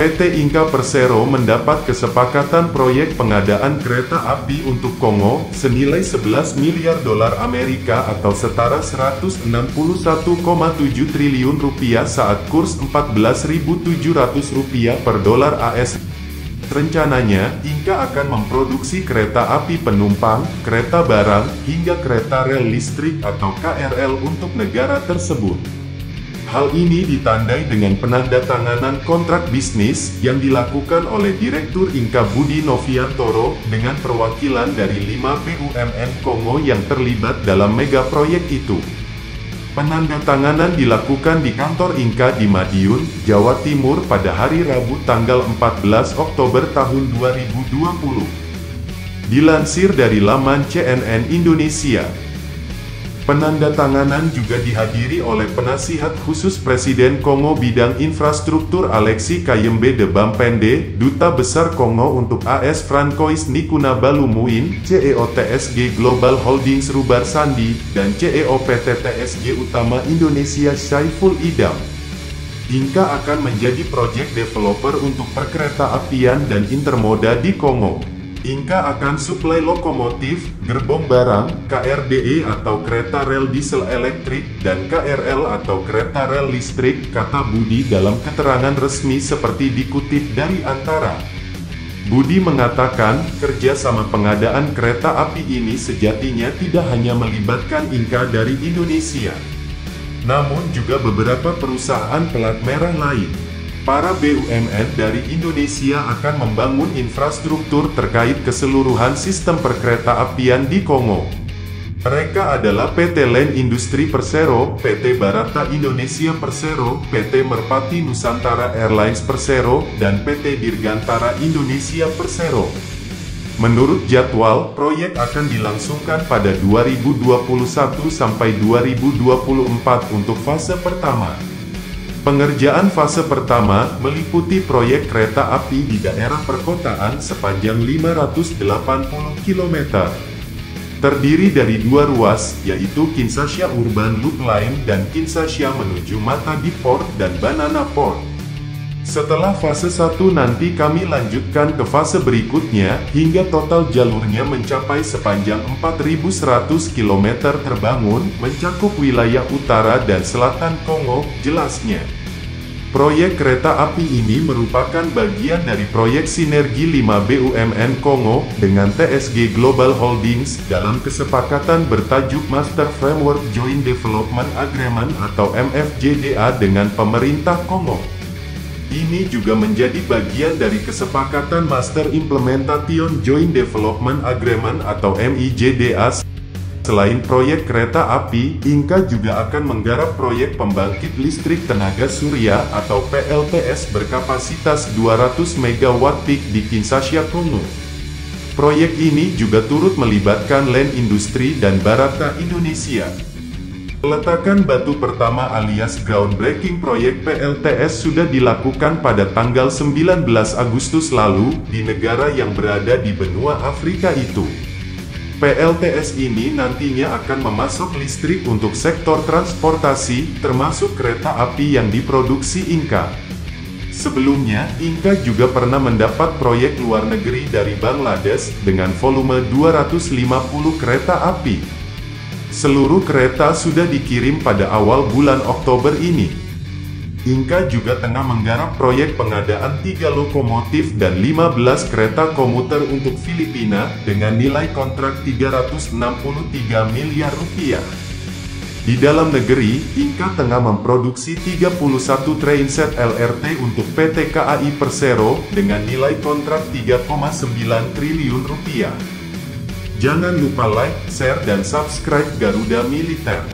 PT Inka Persero mendapat kesepakatan proyek pengadaan kereta api untuk Kongo senilai 11 miliar dolar Amerika atau setara 161,7 triliun rupiah saat kurs Rp14.700 per dolar AS. Rencananya, Inka akan memproduksi kereta api penumpang, kereta barang, hingga kereta rel listrik atau KRL untuk negara tersebut. Hal ini ditandai dengan penandatanganan kontrak bisnis yang dilakukan oleh Direktur Inka Budi Noviantoro dengan perwakilan dari 5 BUMN Kongo yang terlibat dalam mega proyek itu. Penandatanganan dilakukan di kantor Inka di Madiun, Jawa Timur pada hari Rabu tanggal 14 Oktober tahun 2020. Dilansir dari laman CNN Indonesia. Penandatanganan juga dihadiri oleh Penasihat Khusus Presiden Kongo Bidang Infrastruktur Alexis Kayembe de Bampende, Duta Besar Kongo untuk AS Francois Nikuna Balumuin, CEO TSG Global Holdings Rubar Sandi, dan CEO PT TSG Utama Indonesia Syaiful Idam. Inka akan menjadi proyek developer untuk perkereta-apian dan intermoda di Kongo. Inka akan suplai lokomotif, gerbong barang, KRDE atau kereta rel diesel elektrik, dan KRL atau kereta rel listrik, kata Budi dalam keterangan resmi seperti dikutip dari Antara. Budi mengatakan, kerjasama pengadaan kereta api ini sejatinya tidak hanya melibatkan Inka dari Indonesia, namun juga beberapa perusahaan pelat merah lain. Para BUMN dari Indonesia akan membangun infrastruktur terkait keseluruhan sistem perkereta-apian di Kongo. Mereka adalah PT Land Industri Persero, PT Barata Indonesia Persero, PT Merpati Nusantara Airlines Persero, dan PT Dirgantara Indonesia Persero. Menurut jadwal, proyek akan dilangsungkan pada 2021 sampai 2024 untuk fase pertama. Pengerjaan fase pertama meliputi proyek kereta api di daerah perkotaan sepanjang 580 km. Terdiri dari dua ruas, yaitu Kinshasa Urban Loop Line dan Kinshasa menuju Matadi Port dan Banana Port. Setelah fase 1 nanti kami lanjutkan ke fase berikutnya, hingga total jalurnya mencapai sepanjang 4.100 km terbangun, mencakup wilayah utara dan selatan Kongo, jelasnya. Proyek kereta api ini merupakan bagian dari proyek sinergi 5 BUMN Kongo dengan TSG Global Holdings dalam kesepakatan bertajuk Master Framework Joint Development Agreement atau MFJDA dengan pemerintah Kongo. Ini juga menjadi bagian dari kesepakatan Master Implementation Joint Development Agreement atau MIJDA. Selain proyek kereta api, Inka juga akan menggarap proyek pembangkit listrik tenaga surya atau PLTS berkapasitas 200 MW peak di Kinshasa, Kongo. Proyek ini juga turut melibatkan Land Industri dan Barata Indonesia. Peletakan batu pertama alias groundbreaking proyek PLTS sudah dilakukan pada tanggal 19 Agustus lalu, di negara yang berada di benua Afrika itu. PLTS ini nantinya akan memasok listrik untuk sektor transportasi, termasuk kereta api yang diproduksi Inka. Sebelumnya, Inka juga pernah mendapat proyek luar negeri dari Bangladesh dengan volume 250 kereta api. Seluruh kereta sudah dikirim pada awal bulan Oktober ini. Inka juga tengah menggarap proyek pengadaan 3 lokomotif dan 15 kereta komuter untuk Filipina dengan nilai kontrak 363 miliar rupiah. Di dalam negeri, Inka tengah memproduksi 31 trainset LRT untuk PT KAI Persero dengan nilai kontrak 3,9 triliun rupiah. Jangan lupa like, share, dan subscribe Garuda Militer.